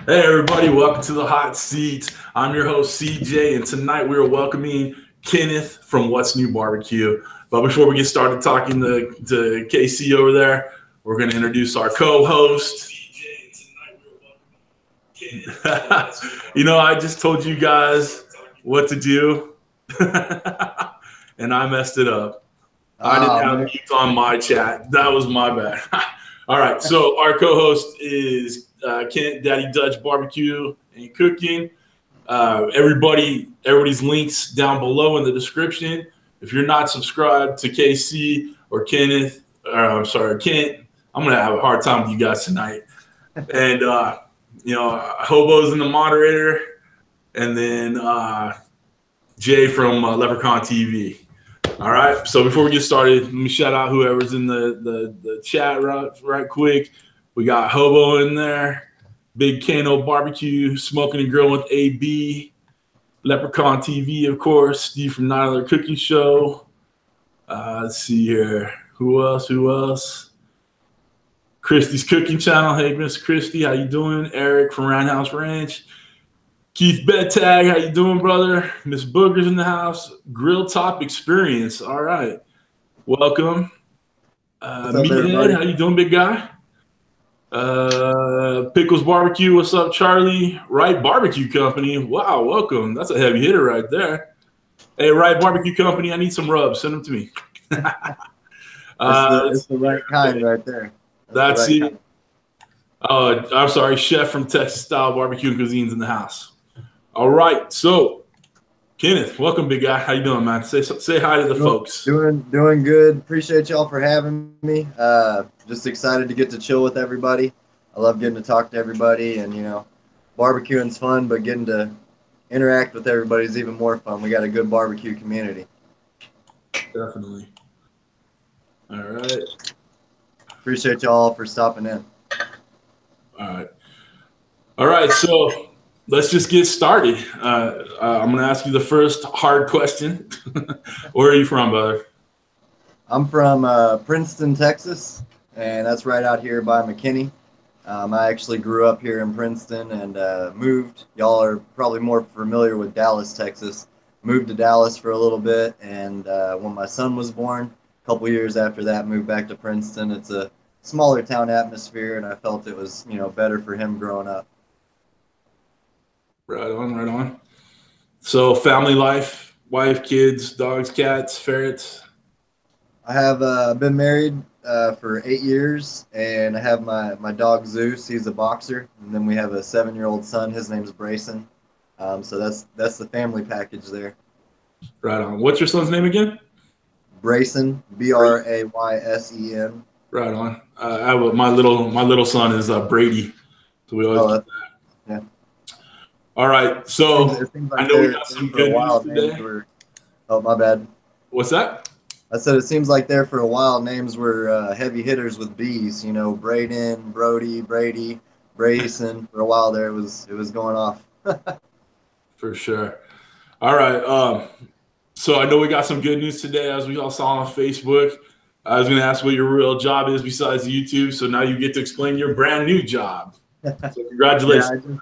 Hey everybody, welcome to the hot seat. I'm your host CJ, and tonight we are welcoming Kenneth from What's New BBQ. But before we get started talking to KC over there, we're going to introduce our co-host. You know, I just told you guys what to do, and I messed it up. I didn't have mute on my chat. That was my bad. All right, so our co-host is Kent, Daddy Dutch Barbecue and Cooking. Everybody's links down below in the description. If you're not subscribed to KC or Kenneth, Kent, I'm gonna have a hard time with you guys tonight. And Hobo's in the moderator, and then Jay from LeprakonTV. All right. So before we get started, let me shout out whoever's in the chat right quick. We got Hobo in there, Big Cano Barbecue, Smoking and Grilling with AB, LeprakonTV, of course, Steve from Untitled Cooking Show. Let's see here. Who else? Christy's Cooking Channel. Hey, Miss Christy, how you doing? Eric from Roundhouse Ranch. Keith Bedtag, how you doing, brother? Miss Booger's in the house. Grill Top Experience. All right. Welcome. Meathead, how you doing, big guy? Pickles Barbecue, what's up, Charlie? Wright Barbecue Company. Wow, welcome. That's a heavy hitter right there. Hey, Wright Barbecue Company, I need some rubs. Send them to me. It's the right kind right there. That's it. Kind. I'm sorry, Chef from Texas Style Barbecue and Cuisines in the house. All right, so Kenneth, welcome, big guy. How you doing, man? Say hi to the folks. Doing good. Appreciate y'all for having me. Just excited to get to chill with everybody. I love getting to talk to everybody, and barbecuing's fun, but getting to interact with everybody is even more fun. We got a good barbecue community. Definitely. All right. Appreciate y'all for stopping in. All right. So let's just get started. I'm going to ask you the first hard question. Where are you from, brother? I'm from Princeton, Texas, and that's right out here by McKinney. I actually grew up here in Princeton and moved. Y'all are probably more familiar with Dallas, Texas. Moved to Dallas for a little bit, and when my son was born, a couple years after that, moved back to Princeton. It's a smaller town atmosphere, and I felt it was better for him growing up. Right on. So family life, wife, kids, dogs, cats, ferrets. I have been married for 8 years, and I have my dog Zeus. He's a boxer, and then we have a 7-year-old son. His name's Brayson. So that's the family package there. Right on. What's your son's name again? Brayson, Braysen. Right on. My little son is Brady. So we always yeah. All right. So like I know we got some good news today. Oh, my bad. What's that? I said it seems like there for a while names were heavy hitters with B's. Braden, Brody, Brady, Brayson. For a while there, it was going off. For sure. All right. So I know we got some good news today, as we all saw on Facebook. I was going to ask what your real job is besides YouTube. So now you get to explain your brand new job. So congratulations.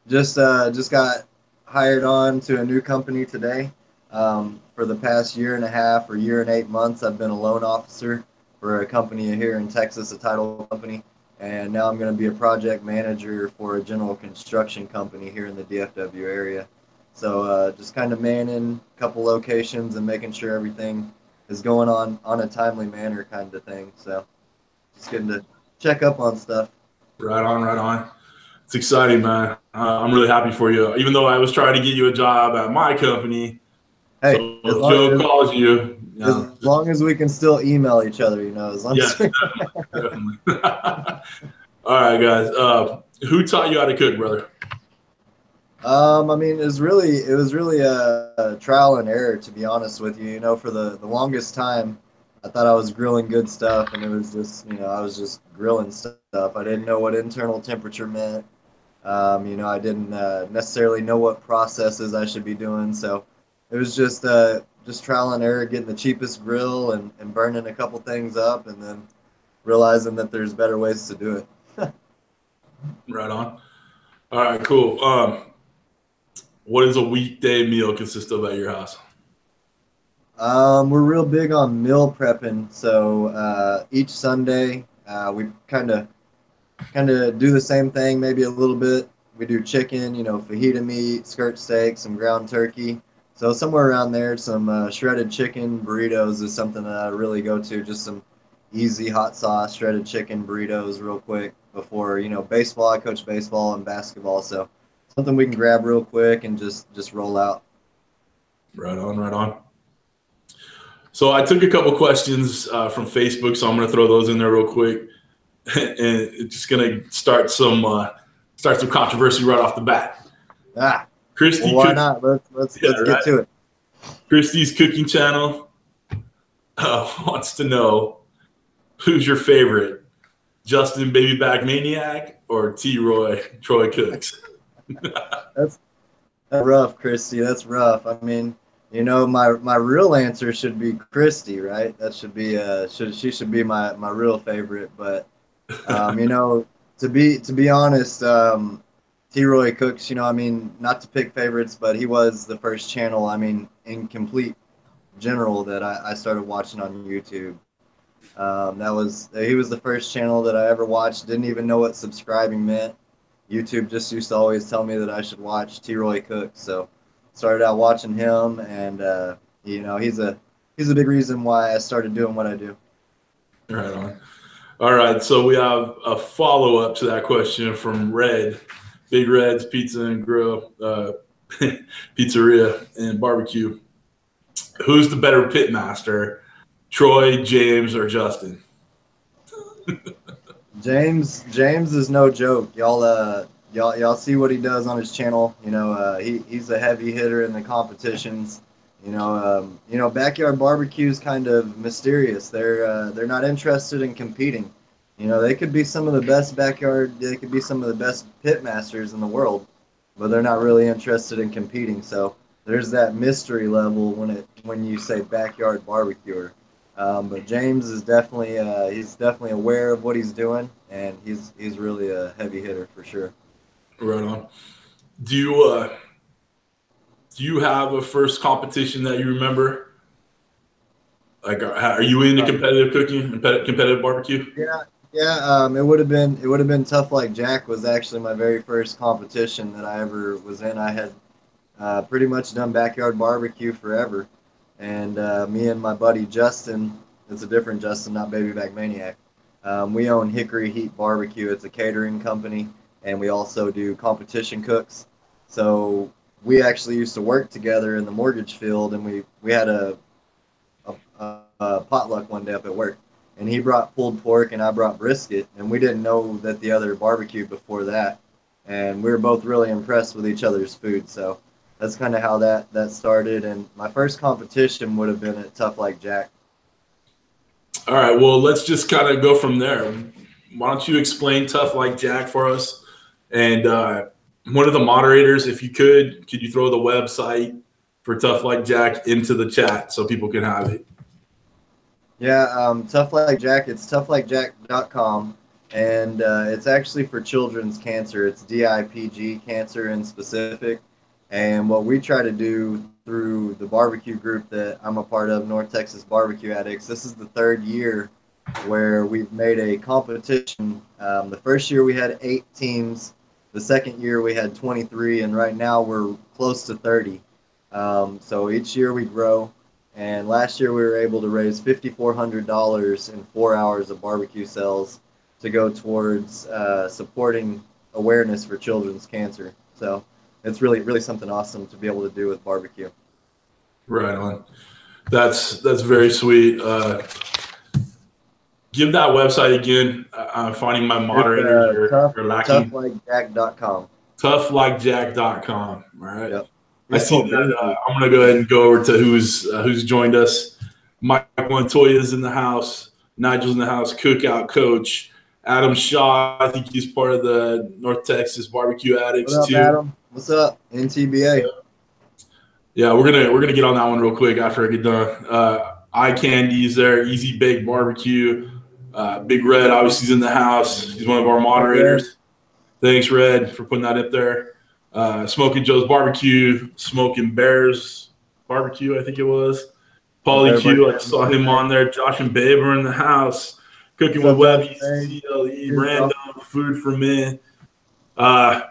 Yeah, just got hired on to a new company today. For the past year and a half or year and 8 months, I've been a loan officer for a company here in Texas, a title company. And now I'm going to be a project manager for a general construction company here in the DFW area. So just kind of manning a couple locations and making sure everything is going on a timely manner kind of thing. So just getting to check up on stuff. Right on. It's exciting, man. I'm really happy for you. Even though I was trying to get you a job at my company. Hey, so if Joe calls you. As long as we can still email each other, as long as definitely. All right, guys. Who taught you how to cook, brother? I mean, it was really a trial and error, to be honest with you. For the longest time, I thought I was grilling good stuff, and it was just, I was just grilling stuff. I didn't know what internal temperature meant. I didn't necessarily know what processes I should be doing. So it was just trial and error, getting the cheapest grill and burning a couple things up, and then realizing that there's better ways to do it. Right on. All right, cool. What does a weekday meal consist of at your house? We're real big on meal prepping. So each Sunday, we kind of do the same thing, maybe a little bit. We do chicken, fajita meat, skirt steak, some ground turkey. So somewhere around there, some shredded chicken burritos is something that I really go to. Just some easy hot sauce shredded chicken burritos, real quick before baseball. I coach baseball and basketball, so something we can grab real quick and just roll out. Right on, right on. So I took a couple questions from Facebook, so I'm going to throw those in there real quick, and it's just going to start some controversy right off the bat. Christy, well, why not? Let's get to it. Christy's cooking channel wants to know who's your favorite, Justin Baby Back Maniac or T-Roy Troy Cooks? That's rough, Christy. That's rough. I mean, my real answer should be Christy, right? That should be she should be my real favorite. But to be honest, T-Roy Cooks, I mean, not to pick favorites, but he was the first channel, I mean, in complete general that I started watching on YouTube. He was the first channel that I ever watched. Didn't even know what subscribing meant. YouTube just used to always tell me that I should watch T-Roy Cooks, so started out watching him, and he's a big reason why I started doing what I do. Right on. All right, so we have a follow-up to that question from Red, Big Red's Pizza and Grill, Pizzeria and Barbecue. Who's the better pit master, Troy, James, or Justin? James is no joke. Y'all see what he does on his channel. He's a heavy hitter in the competitions. Backyard barbecue is kind of mysterious. They're not interested in competing. They could be some of the best they could be some of the best pit masters in the world, but they're not really interested in competing. So there's that mystery level when you say backyard barbecuer. But James is definitely he's definitely aware of what he's doing, and he's really a heavy hitter for sure. Right on. Do you have a first competition that you remember? Like, are you into competitive cooking, competitive barbecue? Yeah. It would have been Tough Like Jack was actually my very first competition that I ever was in. I had pretty much done backyard barbecue forever, and me and my buddy Justin, it's a different Justin, not Baby Back Maniac. We own Hickory Heat Barbecue. It's a catering company, and we also do competition cooks. So we actually used to work together in the mortgage field, and we had a potluck one day up at work. And he brought pulled pork and I brought brisket, and we didn't know that the other barbecued before that. And we were both really impressed with each other's food. So that's kind of how that started. And my first competition would have been at Tough Like Jack. All right, well, let's just kind of go from there. Why don't you explain Tough Like Jack for us? And one of the moderators, if you could you throw the website for Tough Like Jack into the chat so people can have it? Yeah, Tough Like Jack, it's toughlikejack.com, and it's actually for children's cancer. It's DIPG cancer in specific. And what we try to do through the barbecue group that I'm a part of, North Texas Barbecue Addicts, this is the third year where we've made a competition. The first year we had 8 teams. The second year we had 23, and right now we're close to 30. So each year we grow. And last year we were able to raise $5,400 in 4 hours of barbecue sales to go towards supporting awareness for children's cancer. So it's really, really something awesome to be able to do with barbecue. Right on. That's very sweet. Give that website again. I'm finding my moderators are lacking. Toughlikejack.com. Toughlikejack.com. All right. Yep. I see that. I'm going to go ahead and go over to who's joined us. Mike Montoya's in the house. Nigel's in the house. Cookout Coach. Adam Shaw, I think he's part of the North Texas Barbecue Addicts What up, too. Adam? What's up? NTBA. Yeah, we're gonna get on that one real quick after I get done. Eye Candy's there. Easy Baked Barbecue. Big Red obviously is in the house. He's one of our moderators. Thanks, Red, for putting that up there. Smoking Joe's Barbecue, Smoking Bears Barbecue, I think it was. Paulie Q, I saw him on there. Josh and Babe are in the house. Cooking with Webby, CLE, Random, Food for Men. I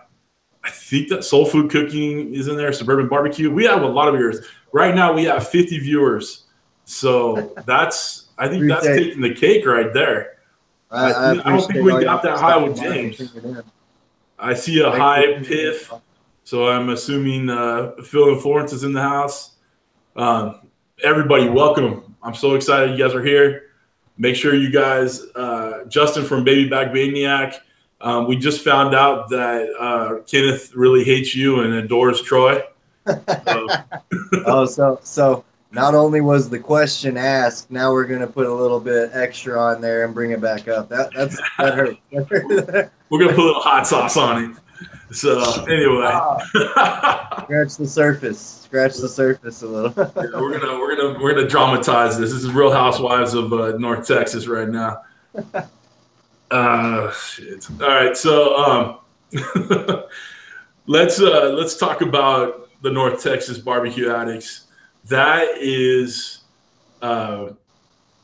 think that Soul Food Cooking is in there. Suburban Barbecue. We have a lot of viewers. Right now, we have 50 viewers. So I think that's taking the cake right there. I don't think we got that high with James. I see a high Piff. So I'm assuming Phil and Florence is in the house. Everybody, welcome. I'm so excited you guys are here. Make sure you guys, Justin from Baby Back Maniac, we just found out that Kenneth really hates you and adores Troy. So not only was the question asked, now we're going to put a little bit extra on there and bring it back up. That hurt. We're going to put a little hot sauce on it. So anyway, scratch the surface a little. Yeah, we're gonna dramatize this. This is Real Housewives of North Texas right now. Shit. All right, so let's talk about the North Texas Barbecue Addicts. That is a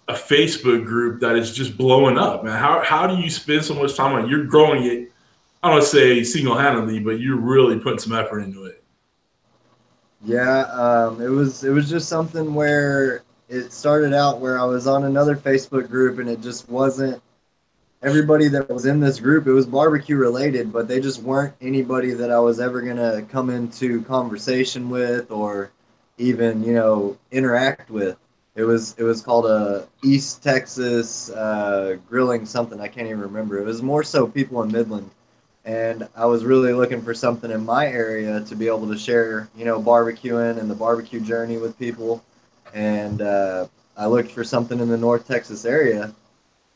Facebook group that is just blowing up, man. How do you spend so much time on it? You're growing it. I don't want to say single-handedly, but you're really putting some effort into it. Yeah, it was just something where it started out where I was on another Facebook group, and it just wasn't everybody that was in this group. It was barbecue related, but they just weren't anybody that I was ever gonna come into conversation with or even interact with. It was called a East Texas grilling something. I can't even remember. It was more so people in Midland. And I was really looking for something in my area to be able to share, barbecuing and the barbecue journey with people. And I looked for something in the North Texas area,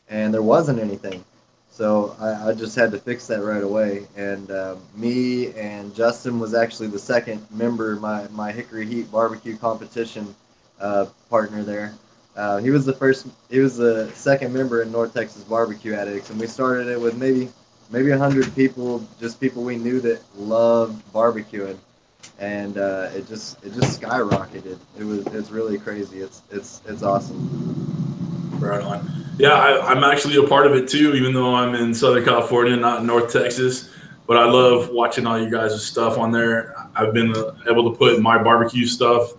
and there wasn't anything. So I just had to fix that right away. And me and Justin was actually the second member, my Hickory Heat barbecue competition partner there. He was the second member in North Texas Barbecue Addicts, and we started it with maybe 100 people, just people we knew that loved barbecuing, and it just skyrocketed. It's really crazy. It's awesome. Right on. Yeah, I'm actually a part of it too, even though I'm in Southern California, not in North Texas. But I love watching all you guys' stuff on there. I've been able to put my barbecue stuff,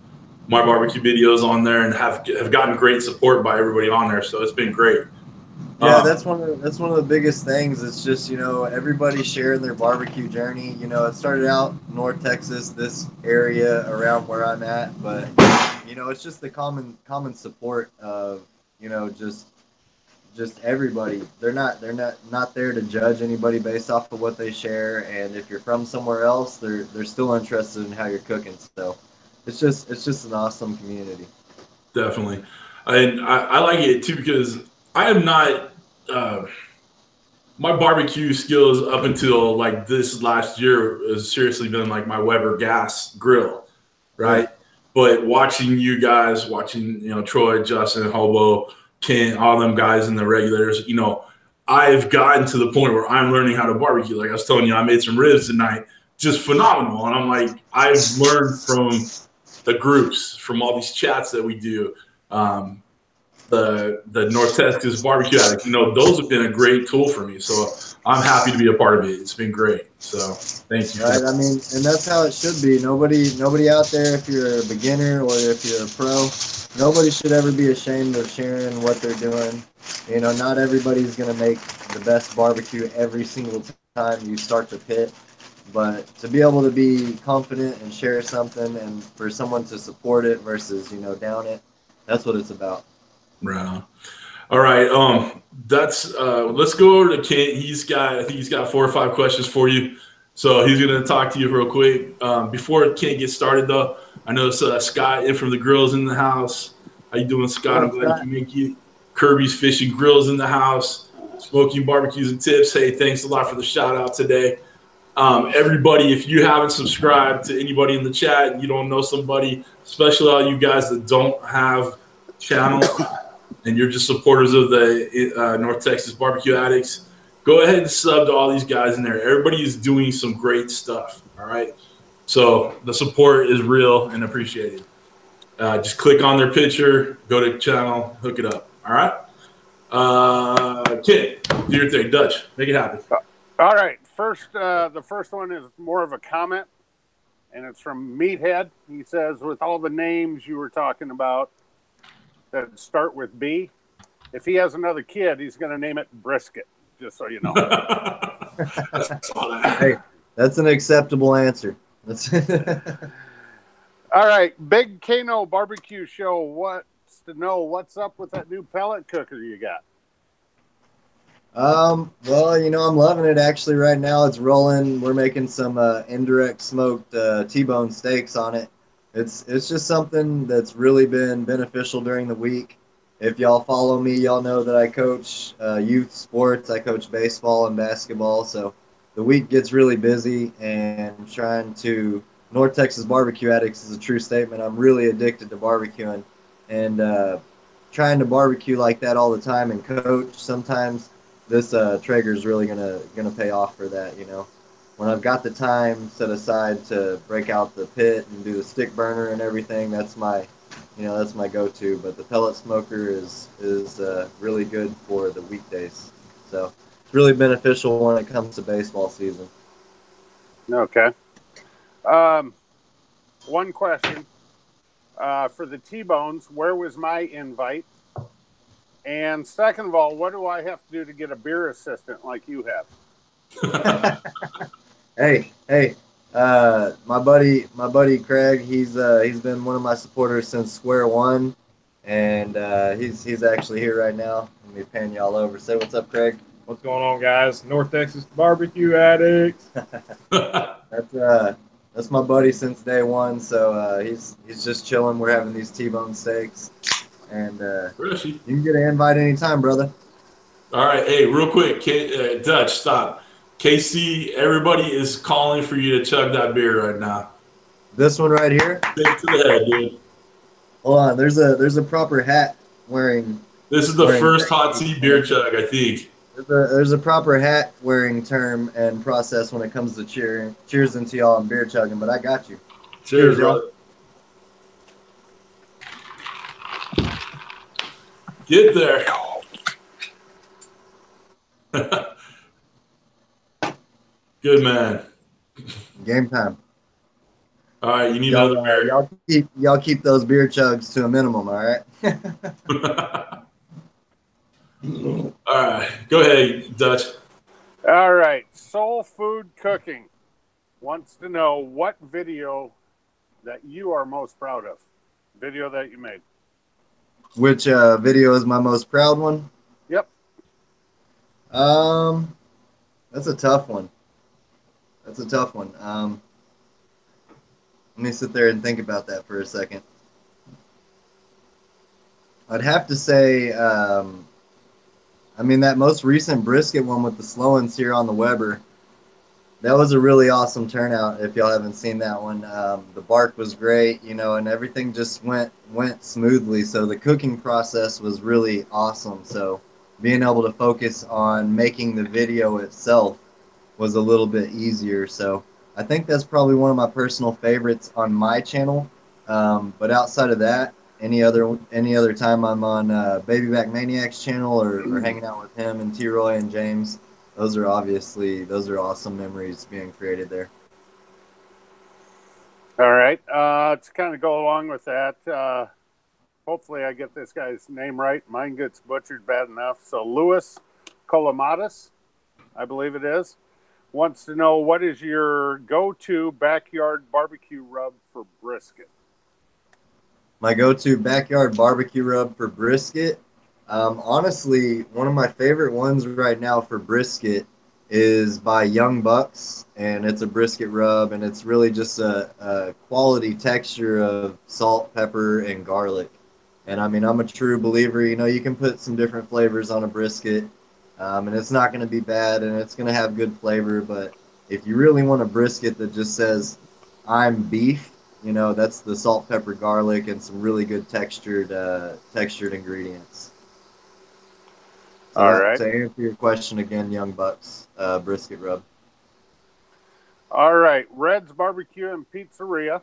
my barbecue videos on there, and have gotten great support by everybody on there. So it's been great. Yeah, that's one of the biggest things. It's just, everybody sharing their barbecue journey. It started out North Texas, this area around where I'm at, but it's just the common support of, just everybody. They're not there to judge anybody based off of what they share, and if you're from somewhere else, they're still interested in how you're cooking. So it's just an awesome community. Definitely. And I like it too because I am not my barbecue skills up until like this last year has seriously been like my Weber gas grill, right? But watching you guys, Troy, Justin, Hobo, Kent, all them guys in the regulars, I've gotten to the point where I'm learning how to barbecue. Like I was telling you, I made some ribs tonight, just phenomenal. And I'm like, I've learned from the groups, from all these chats that we do. The North Texas Barbecue Addicts, those have been a great tool for me. So I'm happy to be a part of it. It's been great. So thank you. Right. I mean, and that's how it should be. Nobody out there, if you're a beginner or if you're a pro, nobody should ever be ashamed of sharing what they're doing. Not everybody's going to make the best barbecue every single time you start the pit. But to be able to be confident and share something and for someone to support it versus, down it, that's what it's about. Right on. All right. Let's go over to Kent. I think he's got 4 or 5 questions for you. So he's going to talk to you real quick. Before Kent gets started though, I know Scott in from the Grills in the house. How you doing, Scott? I'm glad you make it. Kirby's Fishing Grills in the house. Smoking Barbecues and Tips. Hey, thanks a lot for the shout out today. Everybody, if you haven't subscribed to anybody in the chat and you don't know somebody, especially all you guys that don't have channels, and you're just supporters of the North Texas Barbecue Addicts, go ahead and sub to all these guys in there. Everybody is doing some great stuff. All right. So the support is real and appreciated. Just click on their picture, go to the channel, hook it up. All right. Ken, do your thing. Dutch, make it happen. All right. The first one is more of a comment, and it's from Meathead. He says, with all the names you were talking about that start with B, if he has another kid, he's going to name it Brisket, just so you know. Hey, that's an acceptable answer. All right. Big Kano Barbecue Show wants to know what's up with that new pellet cooker you got. Well, you know, I'm loving it actually right now. It's rolling. We're making some indirect smoked T-bone steaks on it. It's just something that's really been beneficial during the week. If y'all follow me, y'all know that I coach youth sports. I coach baseball and basketball, so the week gets really busy, and trying to North Texas barbecue addicts is a true statement. I'm really addicted to barbecuing, and trying to barbecue like that all the time and coach sometimes. This Traeger is really gonna pay off for that, you know. When I've got the time set aside to break out the pit and do the stick burner and everything, that's my go-to. But the pellet smoker is really good for the weekdays, so it's really beneficial when it comes to baseball season. Okay. One question for the T-bones: where was my invite? And second of all, what do I have to do to get a beer assistant like you have? Hey, my buddy Craig, he's been one of my supporters since square one, and he's actually here right now. Let me pan y'all over. Say what's up, Craig. What's going on, guys? North Texas barbecue addicts. That's my buddy since day one. So he's just chilling. We're having these T-bone steaks, and you can get an invite anytime, brother. All right, hey, real quick, Dutch, stop. KC, everybody is calling for you to chug that beer right now. This one right here. Take to the head, dude. Hold on, there's a proper hat wearing. This is the first hot tea beer chug, I think. There's a proper hat wearing term and process when it comes to cheering. Cheers into y'all and beer chugging, but I got you. Cheers, brother. Get there. Good man. Game time. All right, you need another beer. Y'all keep those beer chugs to a minimum, all right? All right, go ahead, Dutch. All right, Soul Food Cooking wants to know what video that you are most proud of. Video that you made. Which video is my most proud one? Yep. That's a tough one. Let me sit there and think about that for a second. I'd have to say, I mean, that most recent brisket one with the slow and sear on the Weber, that was a really awesome turnout. If y'all haven't seen that one, the bark was great, you know, and everything just went smoothly. So the cooking process was really awesome. So being able to focus on making the video itself was a little bit easier. So I think that's probably one of my personal favorites on my channel. But outside of that, any other time I'm on Baby Back Maniac's channel or hanging out with him and T-Roy and James, those are awesome memories being created there. All right. To kind of go along with that, hopefully I get this guy's name right. Mine gets butchered bad enough. So Louis Colamatis, I believe it is, wants to know what is your go-to backyard barbecue rub for brisket? My go-to backyard barbecue rub for brisket? Honestly, one of my favorite ones right now for brisket is by Young Bucks, and it's a brisket rub, and it's really just a quality texture of salt, pepper, and garlic. And I mean, I'm a true believer, you know, you can put some different flavors on a brisket, and it's not going to be bad, and it's going to have good flavor. But if you really want a brisket that just says, I'm beef, you know, that's the salt, pepper, garlic, and some really good textured ingredients. So All that right. to answer your question again, Young Bucks brisket rub. All right. Red's Barbecue and Pizzeria.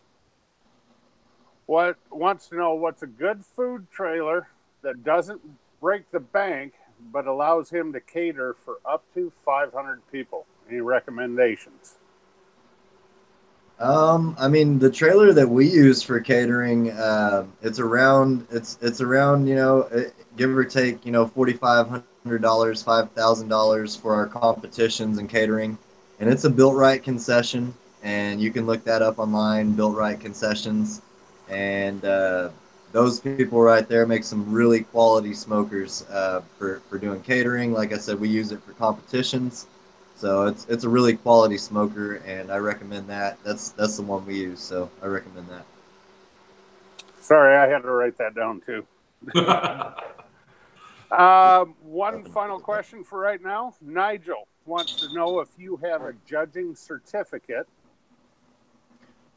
Wants to know what's a good food trailer that doesn't break the bank but allows him to cater for up to 500 people. Any recommendations? I mean, the trailer that we use for catering, it's around, you know, give or take, you know, $4,500, $5,000 for our competitions and catering, and it's a Built Right concession, and you can look that up online, Built Right concessions, and those people right there make some really quality smokers for doing catering. Like I said, we use it for competitions. So it's a really quality smoker, and I recommend that. That's the one we use, so I recommend that. Sorry, I had to write that down too. One final question for right now. Nigel wants to know if you have a judging certificate.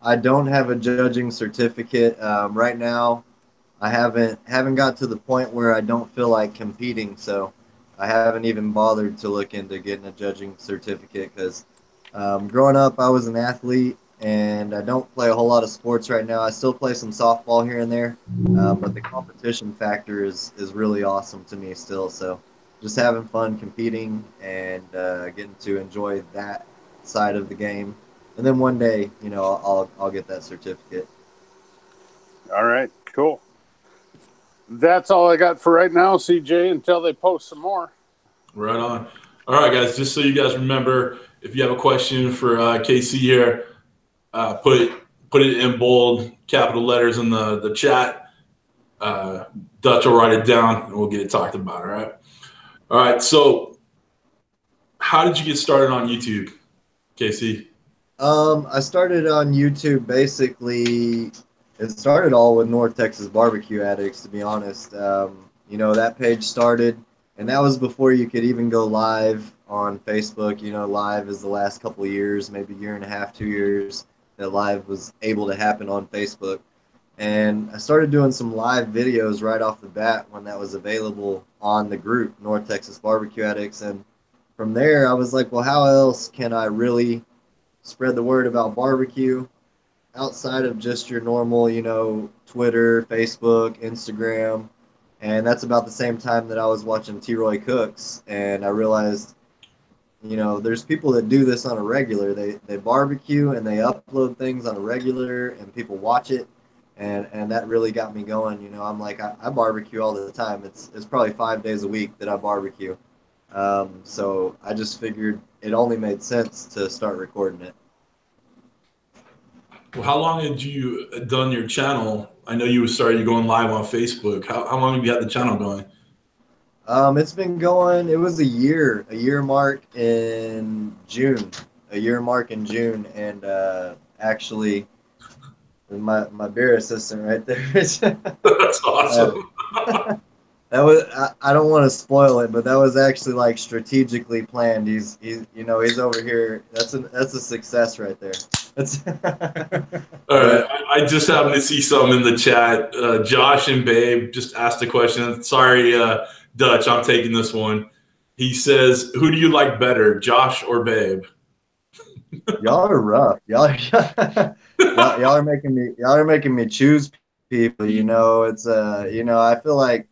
I don't have a judging certificate right now. I haven't got to the point where I don't feel like competing, so I haven't even bothered to look into getting a judging certificate because growing up I was an athlete and I don't play a whole lot of sports right now. I still play some softball here and there, but the competition factor is really awesome to me still. So just having fun competing and getting to enjoy that side of the game, and then one day, you know, I'll get that certificate. All right, cool. That's all I got for right now, CJ, until they post some more. Right on. All right, guys, just so you guys remember, if you have a question for KC here, put it in bold capital letters in the chat. Dutch will write it down, and we'll get it talked about, all right? All right, so how did you get started on YouTube, KC? I started on YouTube basically. It started all with North Texas Barbecue Addicts, to be honest. You know, that page started, and that was before you could even go live on Facebook. You know, live is the last couple of years, maybe year and a half, 2 years, that live was able to happen on Facebook. And I started doing some live videos right off the bat when that was available on the group, North Texas Barbecue Addicts. And from there, I was like, well, how else can I really spread the word about barbecue outside of just your normal, you know, Twitter, Facebook, Instagram? And that's about the same time that I was watching T-Roy Cooks, and I realized, you know, there's people that do this on a regular. They barbecue and they upload things on a regular, and people watch it, and that really got me going. You know, I'm like, I barbecue all the time. It's probably 5 days a week that I barbecue. So I just figured it only made sense to start recording it. Well, how long had you done your channel? I know you started going live on Facebook. How long have you had the channel going? It's been going, it was a year mark in June, and actually my beer assistant right there. That's awesome. That was, I don't want to spoil it, but that was actually like strategically planned. He's you know, he's over here. That's a success right there. That's All right, I just happened to see something in the chat. Josh and Babe just asked a question. Sorry, Dutch, I'm taking this one. He says, "Who do you like better, Josh or Babe?" Y'all are rough. Y'all are making me choose people. You know, it's you know, I feel like,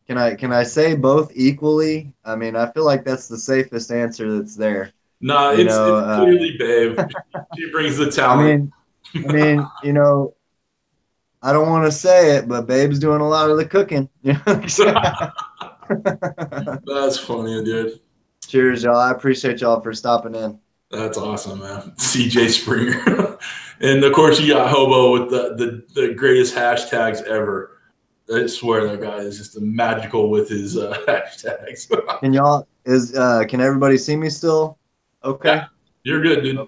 can I say both equally? I mean, I feel like that's the safest answer that's there. Nah, You it's know, clearly Babe. She brings the talent. I mean, you know, I don't want to say it, but Babe's doing a lot of the cooking. That's funny, dude. Cheers, y'all. I appreciate y'all for stopping in. That's awesome, man. CJ Springer. And of course you got Hobo with the greatest hashtags ever. I swear that guy is just magical with his hashtags. Can everybody see me still? Okay. Yeah, you're good, dude.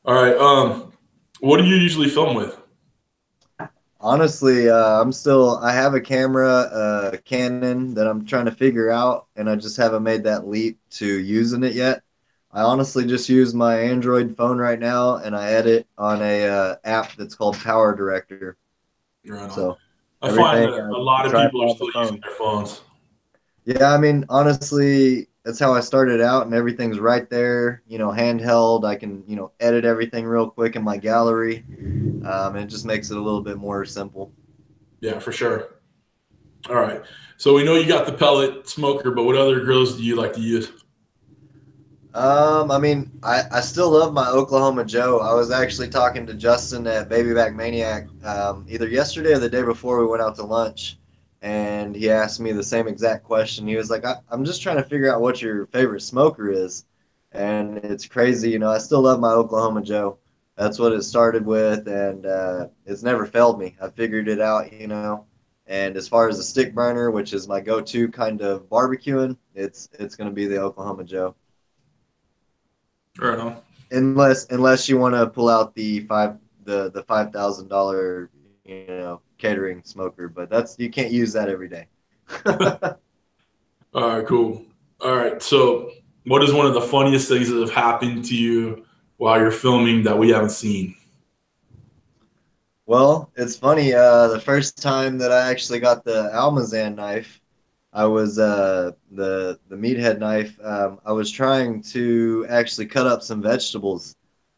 All right. What do you usually film with? Honestly, I have a camera, Canon, that I'm trying to figure out, and I just haven't made that leap to using it yet. I honestly just use my Android phone right now, and I edit on a app that's called Power Director. Right on. So I find that everything, a lot of people are tripod, still the phone. using their phones. Yeah, I mean, honestly, that's how I started out, and everything's right there, handheld. I can, edit everything real quick in my gallery. It just makes it a little bit more simple. Yeah, for sure. All right. So we know you got the pellet smoker, but what other grills do you like to use? I mean, I still love my Oklahoma Joe. I was actually talking to Justin at Baby Back Maniac either yesterday or the day before we went out to lunch, and he asked me the same exact question. He was like, I'm just trying to figure out what your favorite smoker is. And it's crazy, I still love my Oklahoma Joe. That's what it started with, and it's never failed me. I figured it out, And as far as the stick burner, which is my go-to kind of barbecuing, it's going to be the Oklahoma Joe. Right on. Unless you want to pull out the $5,000 catering smoker, but you can't use that every day. All right, cool. All right. So what is one of the funniest things that have happened to you while you're filming that we haven't seen? Well, it's funny. The first time that I actually got the Almazan knife, I was the meathead knife. I was trying to actually cut up some vegetables,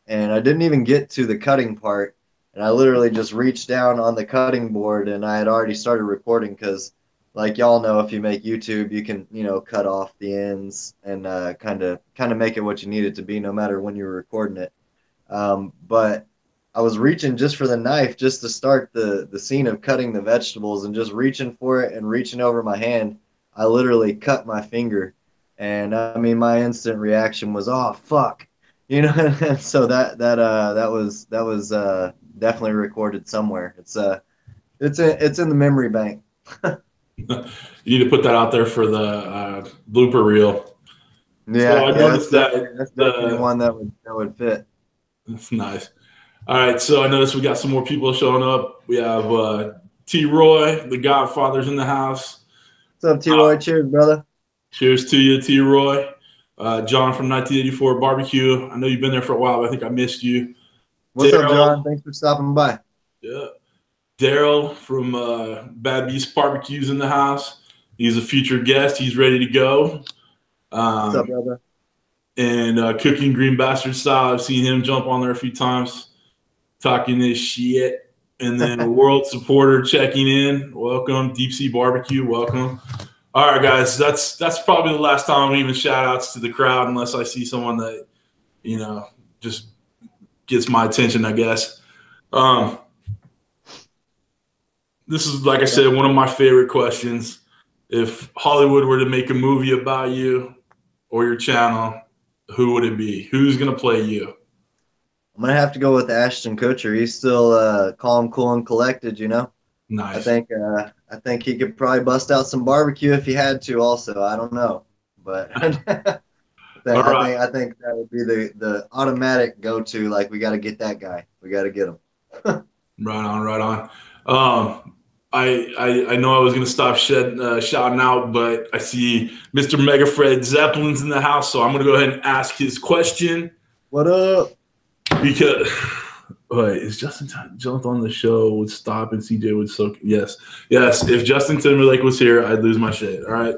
and I didn't even get to the cutting part. And I literally just reached down on the cutting board, and I had already started recording because, like y'all know, if you make YouTube, you can cut off the ends and kind of make it what you need it to be, no matter when you're recording it. But I was reaching just for the knife just to start the scene of cutting the vegetables and just reaching for it and reaching over my hand. I literally cut my finger. And I mean, my instant reaction was, "Oh fuck," And so that was definitely recorded somewhere. It's in the memory bank. You need to put that out there for the blooper reel. So Yeah, I yeah, noticed that that's definitely one that would fit. that's nice. All right, so I noticed we got some more people showing up. We have T. Roy, the Godfather's in the house. What's up, T. Roy? Cheers, brother. Cheers to you, T. Roy. John from 1984 Barbecue. I know you've been there for a while, but I think I missed you. What's up, Daryl. John? Thanks for stopping by. Yeah. Daryl from Bad Beast Barbecue's in the house. He's a future guest. He's ready to go. What's up, brother? And Cooking Green Bastard Style. I've seen him jump on there a few times, talking this shit. And then World Supporter checking in. Welcome. Deep Sea Barbecue. Welcome. All right, guys. That's probably the last time I'm even shout outs to the crowd, unless I see someone that, just gets my attention, I guess. This is, like I said, one of my favorite questions. If Hollywood were to make a movie about you or your channel, who would it be? Who's going to play you? I'm gonna have to go with Ashton Kutcher. He's still calm, cool, and collected. Nice. I think he could probably bust out some barbecue if he had to. Also, I don't know, but All right. I think that would be the automatic go-to. Like, we got to get that guy. We got to get him. Right on, right on. I know I was gonna stop shouting out, but I see Mr. Mega Fred Zeppelin's in the house, so I'm gonna go ahead and ask his question. What up? Because wait, is Justin jumped on the show would stop and CJ would soak? Yes. If Justin Timberlake was here, I'd lose my shit. All right.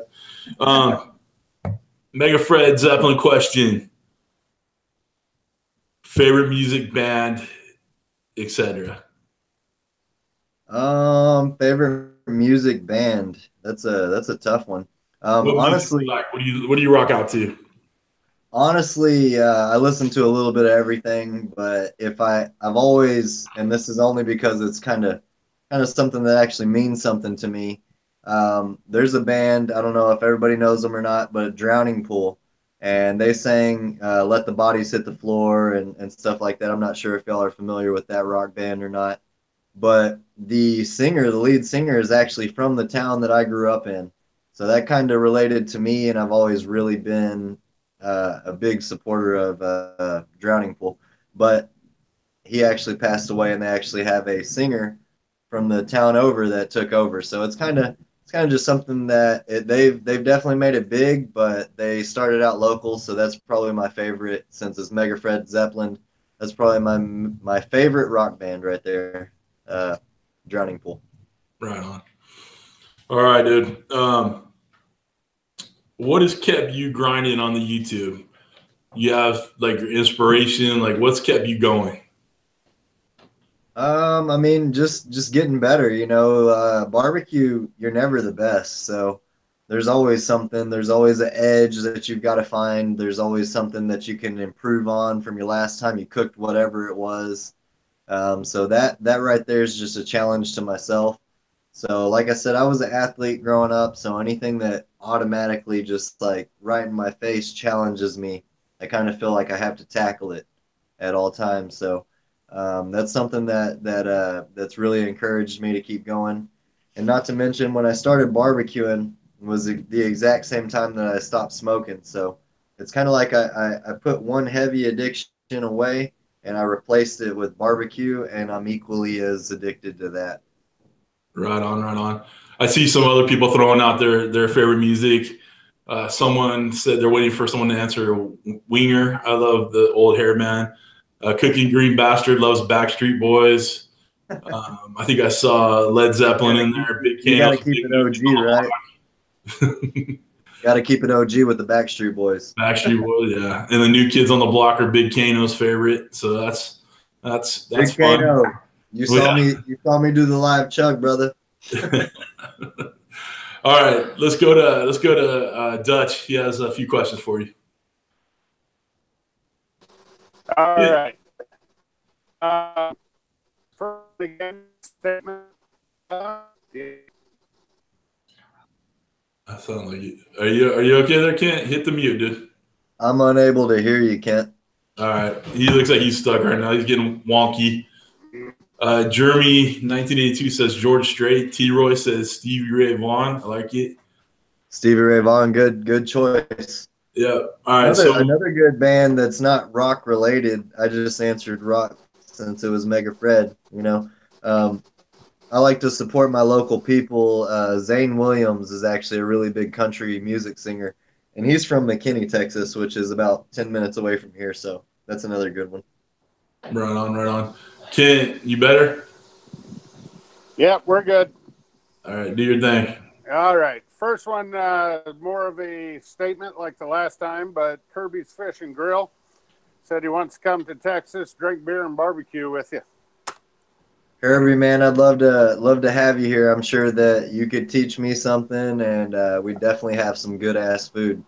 Mega Fred Zeppelin question: favorite music band, etc. Favorite music band. That's a tough one. What music do Honestly, you like? What do you rock out to? Honestly, I listen to a little bit of everything, but I've always, and this is only because it's kind of something that actually means something to me. There's a band, I don't know if everybody knows them or not, but Drowning Pool, and they sang "Let the Bodies Hit the Floor" and stuff like that. I'm not sure if y'all are familiar with that rock band or not, but the lead singer, is actually from the town that I grew up in, so that kind of related to me, and I've always really been a big supporter of Drowning Pool. But he actually passed away, and they actually have a singer from the town over that took over. So it's kind of just something that they've definitely made it big, but they started out local. So that's probably my favorite, since it's Mega Fred Zeppelin. That's probably my favorite rock band right there, Drowning Pool. Right on. All right, dude. what has kept you grinding on the YouTube? You have like your inspiration, like what's kept you going? I mean, just getting better, you know. Barbecue, you're never the best, so there's always something. There's always an edge that you've got to find. There's always something that you can improve on from your last time you cooked whatever it was. So that right there is just a challenge to myself. So like I said, I was an athlete growing up, so anything that automatically just like right in my face challenges me, I kind of feel like I have to tackle it at all times. So that's something that's really encouraged me to keep going. And not to mention, when I started barbecuing, was the exact same time that I stopped smoking. So it's kind of like I put one heavy addiction away and I replaced it with barbecue, and I'm equally as addicted to that. Right on, right on. I see some other people throwing out their favorite music. Someone said they're waiting for someone to answer Winger. I love the old hair man. Cooking Green Bastard loves Backstreet Boys. I think I saw Led Zeppelin in there. Big You got to Candles, keep Big it OG, right? Block. Got to keep it OG with the Backstreet Boys. Backstreet Boys, yeah. And the New Kids on the Block are Big Kano's favorite. So that's Big fun. Kano, you saw me do the live chug, brother. All right, let's go to Dutch. He has a few questions for you. All right. For the statement. I sound like you. Are you okay there, Kent? Hit the mute, dude. I'm unable to hear you, Kent. All right. He looks like he's stuck right now. He's getting wonky. Jeremy 1982 says George Strait. T-Roy says Stevie Ray Vaughan. I like it. Stevie Ray Vaughan, good choice. Yeah. All right. Another good band that's not rock related. I just answered rock since it was Mega Fred. You know, I like to support my local people. Zane Williams is actually a really big country music singer, and he's from McKinney, Texas, which is about 10 minutes away from here. So that's another good one. Right on, right on. Kent, you better? Yeah, we're good. All right, do your thing. All right. First one, more of a statement like the last time, but Kirby's Fish and Grill said he wants to come to Texas, drink beer, and barbecue with you. Kirby, man, I'd love to have you here. I'm sure that you could teach me something, and we definitely have some good ass food.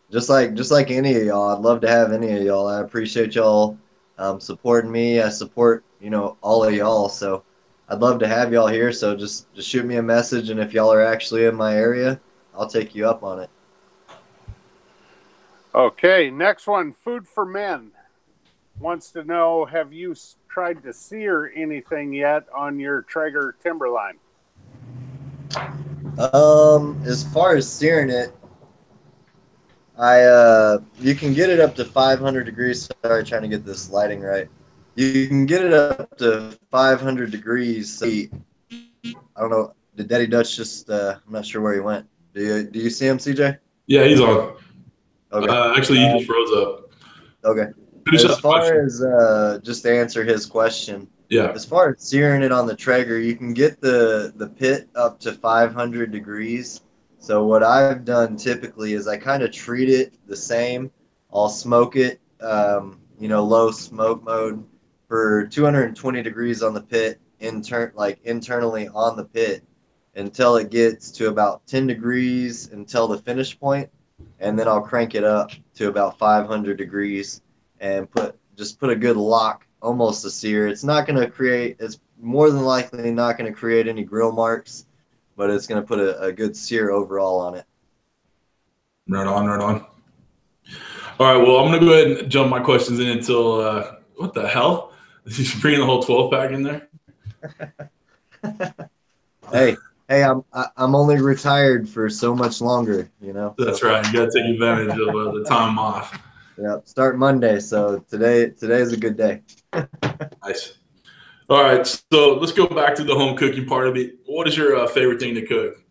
Just like any of y'all, I'd love to have any of y'all. I appreciate y'all supporting me. I support all of y'all, so I'd love to have y'all here. So just shoot me a message, and if y'all are actually in my area, I'll take you up on it. Okay, next one, Food for Men wants to know, have you tried to sear anything yet on your Traeger Timberline? As far as searing it, you can get it up to 500 degrees. Sorry, trying to get this lighting right. You can get it up to 500 degrees. I don't know. Did Daddy Dutch just? I'm not sure where he went. Do you see him, CJ? Yeah, he's on. Okay. Actually, he just froze up. Okay. As far as just to answer his question, yeah. As far as searing it on the Traeger, you can get the pit up to 500 degrees. So what I've done typically is I kind of treat it the same. I'll smoke it, low smoke mode for 220 degrees on the pit, internally on the pit, until it gets to about 10 degrees until the finish point, and then I'll crank it up to about 500 degrees and put a good lock, almost a sear. It's more than likely not going to create any grill marks, but it's going to put a good sear overall on it. Right on, right on. All right, well, I'm going to go ahead and jump my questions in until, what the hell? He's bringing the whole 12 pack in there? Hey, I'm only retired for so much longer, That's right. You got to take advantage of the time off. Yep. Start Monday, so today is a good day. Nice. All right, so let's go back to the home cooking part of it. What is your favorite thing to cook?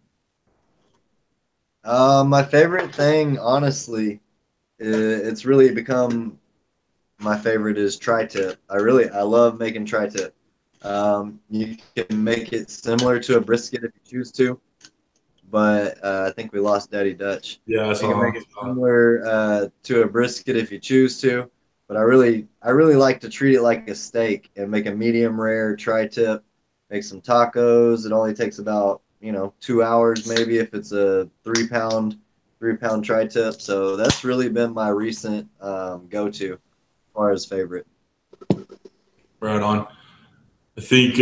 My favorite thing, honestly, it's really become my favorite is tri-tip. I love making tri-tip. You can make it similar to a brisket if you choose to, but I think we lost Daddy Dutch. Yeah, I You saw can make him. it similar to a brisket if you choose to, but I really like to treat it like a steak and make a medium rare tri-tip. Make some tacos. It only takes about 2 hours maybe if it's a 3 pound tri-tip. So that's really been my recent go-to as far as favorite. Right on. I think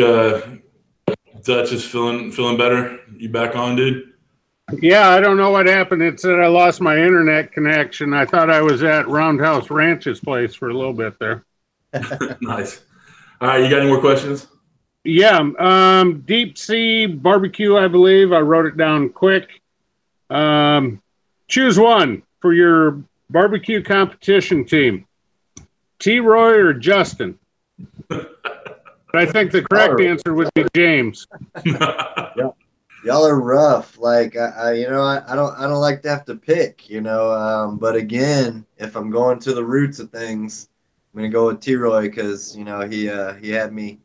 Dutch is feeling better. You back on, dude? Yeah, I don't know what happened. It said I lost my internet connection. I thought I was at Roundhouse Ranch's place for a little bit there. Nice. All right, you got any more questions? Yeah, deep sea barbecue, I believe. I wrote it down quick. Choose one for your barbecue competition team. T-Roy or Justin? But I think the correct answer would be James. Y'all are rough. Like I don't like to have to pick, but again, if I'm going to the roots of things, I'm gonna go with T-Roy because he had me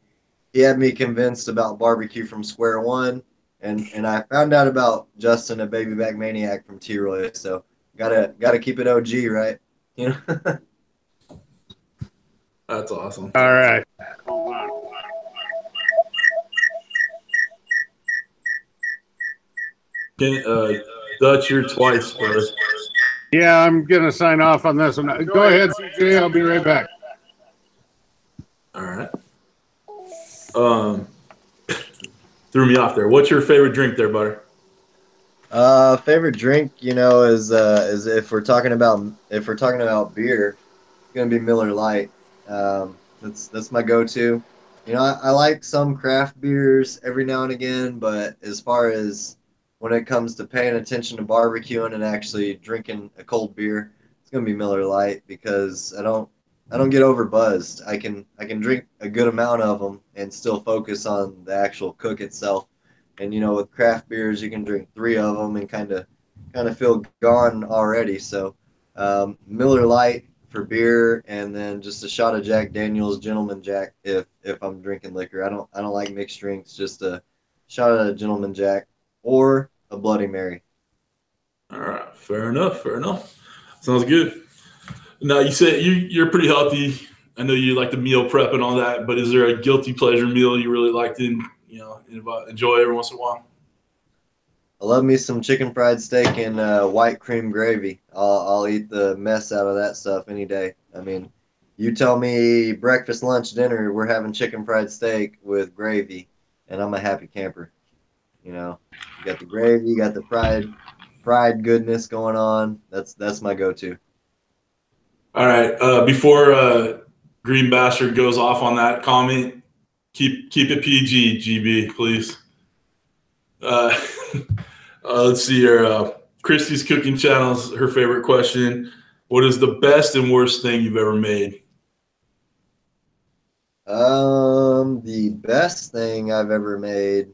convinced about barbecue from square one, and I found out about Justin, a baby back maniac, from T-Roy. So gotta keep it OG, right? That's awesome. All right. Dutch, you're twice, brother. Yeah, I'm going to sign off on this one. Go ahead, CJ. I'll be right back. All right. Threw me off there. What's your favorite drink there, butter? Favorite drink, is if we're talking about beer, it's gonna be Miller Lite. That's my go-to. I like some craft beers every now and again, but as far as when it comes to paying attention to barbecuing and actually drinking a cold beer, it's gonna be Miller Lite because I don't get over buzzed. I can drink a good amount of them and still focus on the actual cook itself. And with craft beers, you can drink 3 of them and kind of feel gone already. So Miller Lite for beer, and then just a shot of Jack Daniel's Gentleman Jack if I'm drinking liquor. I don't like mixed drinks. Just a shot of Gentleman Jack or a Bloody Mary. All right, fair enough. Sounds good. Now you said you're pretty healthy. I know you like the meal prep and all that, but is there a guilty pleasure meal you really like to enjoy every once in a while? I love me some chicken fried steak and white cream gravy. I'll eat the mess out of that stuff any day. I mean, you tell me breakfast, lunch, dinner, we're having chicken fried steak with gravy, and I'm a happy camper. You got the gravy, you got the fried goodness going on. That's my go-to. All right. Before Green Bastard goes off on that comment, keep it PG, GB, please. Let's see here. Christy's cooking channel's her favorite question. What is the best and worst thing you've ever made? The best thing I've ever made.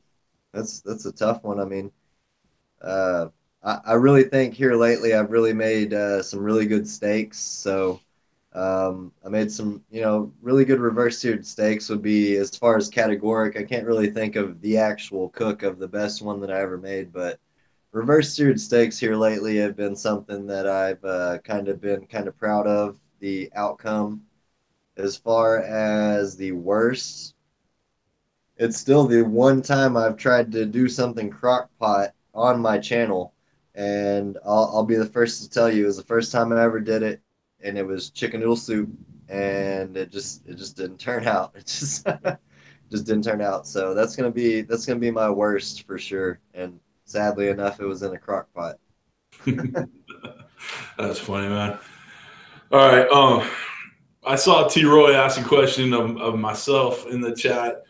That's a tough one. I mean, I really think here lately I've really made some really good steaks. So I made some, really good reverse seared steaks would be as far as categoric. I can't really think of the actual cook of the best one that I ever made, but reverse seared steaks here lately have been something that I've been kind of proud of the outcome. As far as the worst, it's still the one time I've tried to do something crock pot on my channel, and I'll be the first to tell you it was the first time I ever did it, and it was chicken noodle soup, and it just didn't turn out. It just just didn't turn out. So that's gonna be my worst for sure. And sadly enough, it was in a crock pot. That's funny, man. All right. I saw T-Roy ask a question of myself in the chat.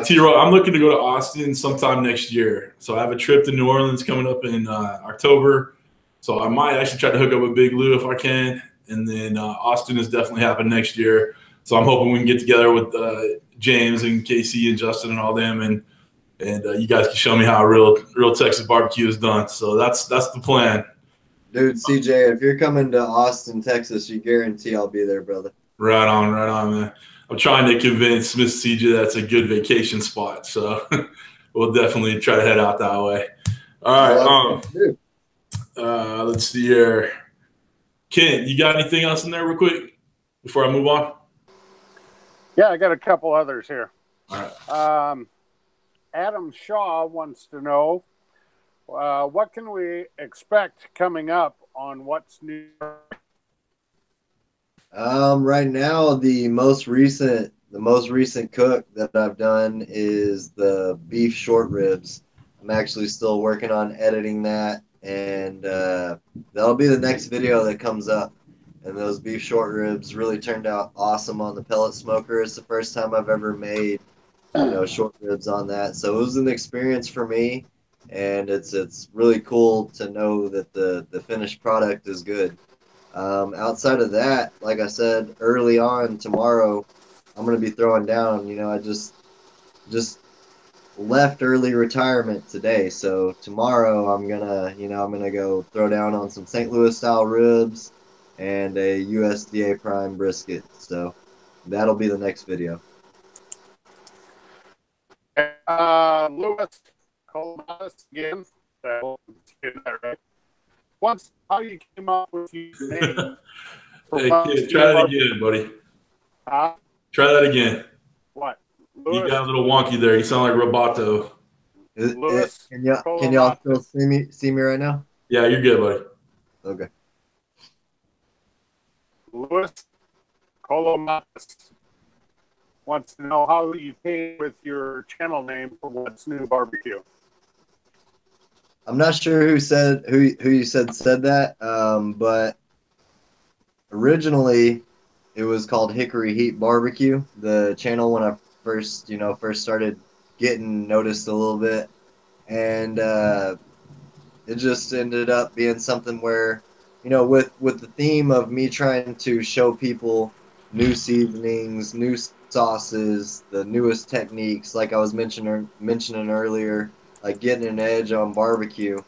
T-Roy, I'm looking to go to Austin sometime next year. So I have a trip to New Orleans coming up in October. So I might actually try to hook up with Big Lou if I can. And then Austin is definitely happening next year. So I'm hoping we can get together with James and Casey and Justin and all them, and you guys can show me how real Texas barbecue is done. So that's the plan. Dude, CJ, if you're coming to Austin, Texas, you guarantee I'll be there, brother. Right on, man. I'm trying to convince Miss CJ that's a good vacation spot. So we'll definitely try to head out that way. All right. Let's see here. Ken, you got anything else in there real quick before I move on? Yeah, I got a couple others here. All right. Adam Shaw wants to know, what can we expect coming up on What's New? Right now, the most recent cook that I've done is the beef short ribs. I'm actually still working on editing that, and that'll be the next video that comes up. And those beef short ribs really turned out awesome on the pellet smoker. It's the first time I've ever made, short ribs on that. So it was an experience for me, and it's really cool to know that the finished product is good. Outside of that, like I said early on tomorrow, I'm gonna be throwing down. I just left early retirement today, so tomorrow I'm gonna go throw down on some St. Louis style ribs and a USDA prime brisket. So that'll be the next video. Louis Columbus again. Right. Once, how you came up with your name? Hey, kid, try that again, buddy. Try that again. What? Louis? You got a little wonky there. You sound like Roboto. Can y'all still see me right now? Yeah, you're good, buddy. Okay. Louis Columbus wants to know how you came with your channel name for What's New BBQ. I'm not sure who you said that, but originally it was called Hickory Heat Barbecue. The channel when I first started getting noticed a little bit, and it just ended up being something where, with the theme of me trying to show people new seasonings, new sauces, the newest techniques, like I was mentioning earlier, like getting an edge on barbecue.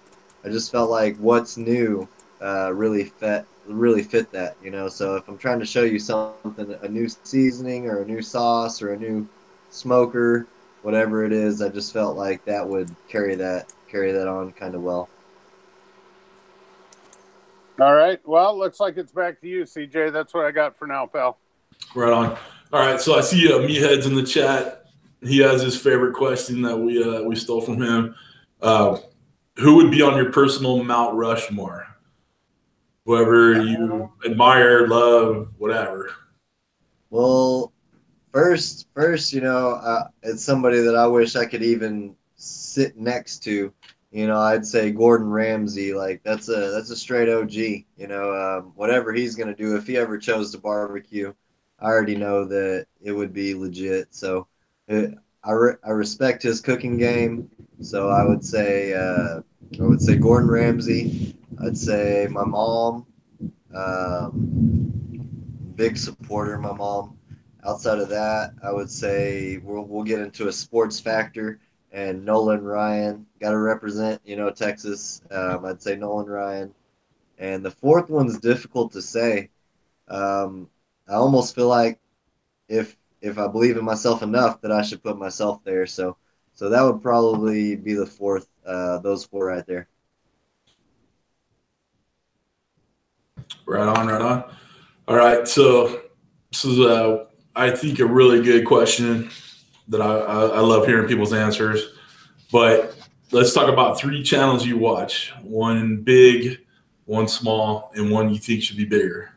I just felt like what's new really fit that, So if I'm trying to show you something, a new seasoning or a new sauce or a new smoker, whatever it is, I just felt like that would carry that on kind of well. All right. Well, looks like it's back to you, CJ. That's what I got for now, pal. Right on. All right. So I see Meathead's in the chat. He has his favorite question that we stole from him. Who would be on your personal Mount Rushmore? Whoever you admire, love, whatever. Well, first, it's somebody that I wish I could even sit next to. I'd say Gordon Ramsay. Like that's a straight OG. Whatever he's gonna do, if he ever chose to barbecue, I already know that it would be legit. So, I respect his cooking game. So I would say Gordon Ramsay. I'd say my mom. Big supporter, my mom. Outside of that, I would say we'll get into a sports factor, and Nolan Ryan. Got to represent, Texas. I'd say Nolan Ryan. And the fourth one's difficult to say. I almost feel like if I believe in myself enough that I should put myself there. So that would probably be the fourth. Those four right there. Right on, right on. All right, so this is I think a really good question that I love hearing people's answers. But let's talk about 3 channels you watch: one big, one small, and one you think should be bigger.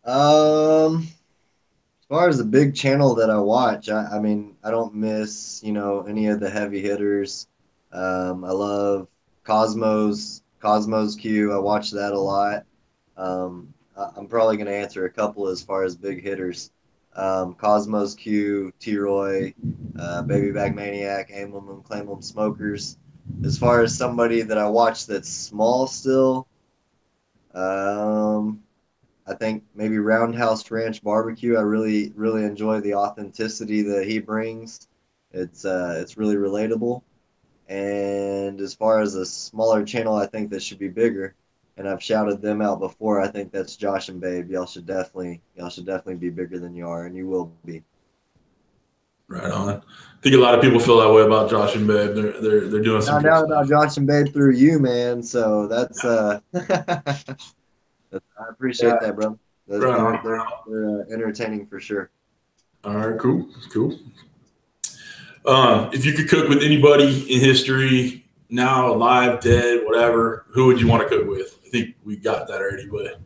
As far as the big channel that I watch, I mean, I don't miss, any of the heavy hitters. I love Cosmos Q. I watch that a lot. I'm probably going to answer a couple as far as big hitters. Cosmos Q, T-Roy, Baby Bag Maniac, Aimlem and Claimlem Smokers. As far as somebody that I watch that's small still, I think maybe Roundhouse Ranch Barbecue. I really, really enjoy the authenticity that he brings. It's really relatable. And as far as a smaller channel, I think that should be bigger. And I've shouted them out before. I think that's Josh and Babe. Y'all should definitely be bigger than you are, and you will be. Right on. I think a lot of people feel that way about Josh and Babe. They're doing some Found good out about stuff. Josh and Babe through you, man. So that's I appreciate that, bro. Right on. They're entertaining for sure. All right, cool. If you could cook with anybody in history, now alive, dead, whatever, who would you want to cook with? I think we got that already, but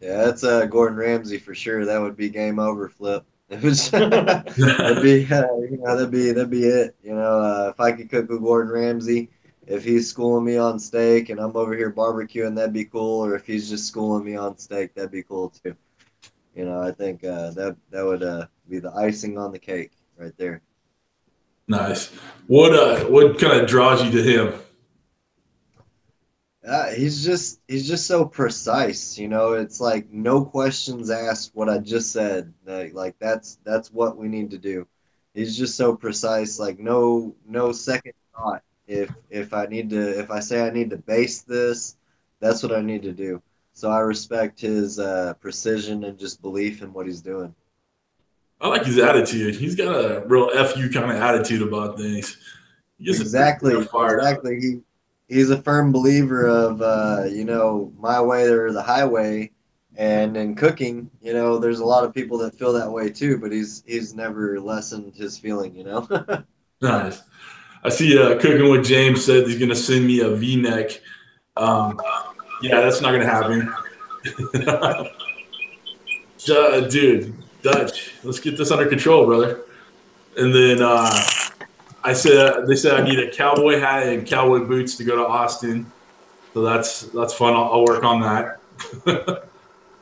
Yeah, that's Gordon Ramsay for sure. That would be game over, Flip. It was that'd be that'd be it. If I could cook with Gordon Ramsay, if he's schooling me on steak and I'm over here barbecuing, that'd be cool. Or if he's just schooling me on steak, that'd be cool too. I think that would be the icing on the cake right there. nice. What kind of draws you to him? He's just so precise. It's like no questions asked. What I just said, like that's what we need to do. He's just so precise. Like no second thought. If I say I need to base this, that's what I need to do. So I respect his precision and just belief in what he's doing. I like his attitude. He's got a real FU kind of attitude about things. He gets Exactly. fired up. He's a firm believer of my way or the highway, and in cooking, there's a lot of people that feel that way too, but he's never lessened his feeling. Nice. I see Cooking with James said he's gonna send me a V-neck. Yeah, that's not gonna happen. Dude, Dutch, let's get this under control, brother. And then they said I need a cowboy hat and cowboy boots to go to Austin. So that's fun. I'll work on that.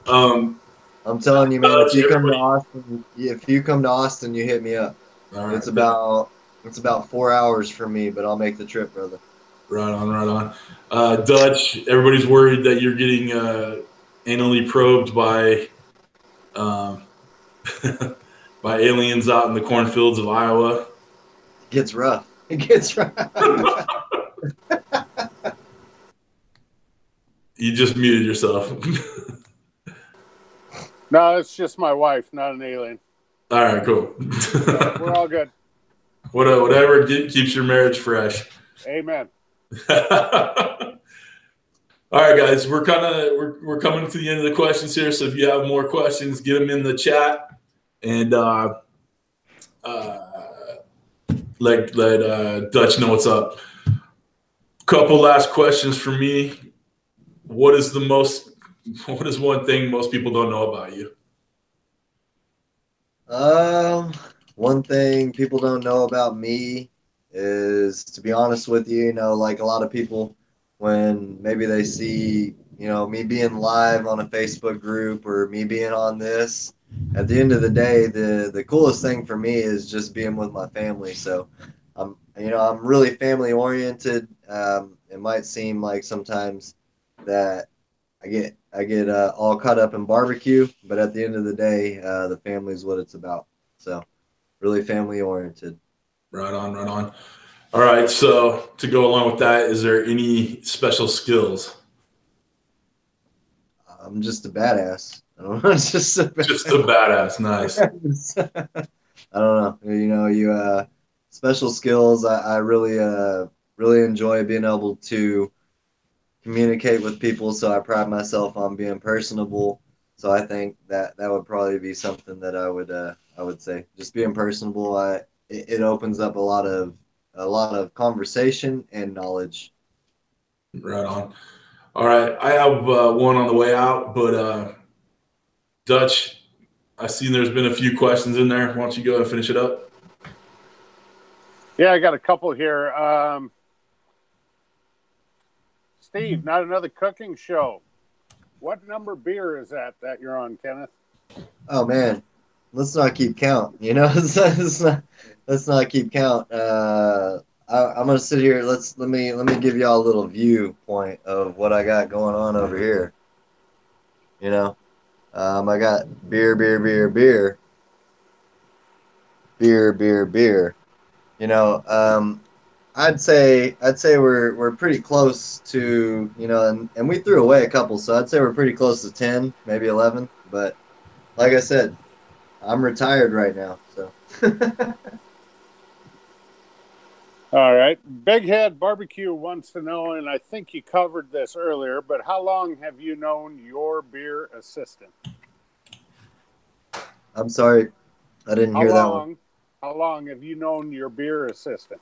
I'm telling you, man, if you come to Austin, you hit me up. All right, It's about 4 hours for me, but I'll make the trip, brother. right on. Dutch, everybody's worried that you're getting anally probed by by aliens out in the cornfields of Iowa. It gets rough. You just muted yourself. No, it's just my wife, not an alien. All right, cool. So we're all good. Whatever keeps your marriage fresh. Amen. All right, guys, we're coming to the end of the questions here. So if you have more questions, get them in the chat, and let Dutch know what's up. Couple last questions for me. What is one thing most people don't know about you? One thing people don't know about me is, to be honest with you, like a lot of people, when maybe they see, me being live on a Facebook group or me being on this, at the end of the day, the coolest thing for me is just being with my family. So I'm really family oriented. It might seem like sometimes that I get all caught up in barbecue, but at the end of the day, the family is what it's about. So really family oriented. Right on. All right, so to go along with that, is there any special skills? I'm just a badass. I don't know. Just a badass. Nice. I don't know. You special skills. I really really enjoy being able to communicate with people. So I pride myself on being personable. So I think that would probably be something that I would say. Just being personable. It opens up a lot of conversation and knowledge. Right on. All right, I have one on the way out, but Dutch, I see there's been a few questions in there. Why don't you go and finish it up? Yeah, I got a couple here. Steve, not another cooking show. What number beer is that you're on, Kenneth? Oh man, let's not keep count. Let's not keep count. I'm gonna sit here. Let me give y'all a little viewpoint of what I got going on over here. I got beer. I'd say we're pretty close to, and we threw away a couple, so I'd say we're pretty close to 10, maybe 11. But like I said, I'm retired right now, so. All right. Big Head Barbecue wants to know, and I think you covered this earlier, but how long have you known your beer assistant? I'm sorry, I didn't hear that one. How long have you known your beer assistant?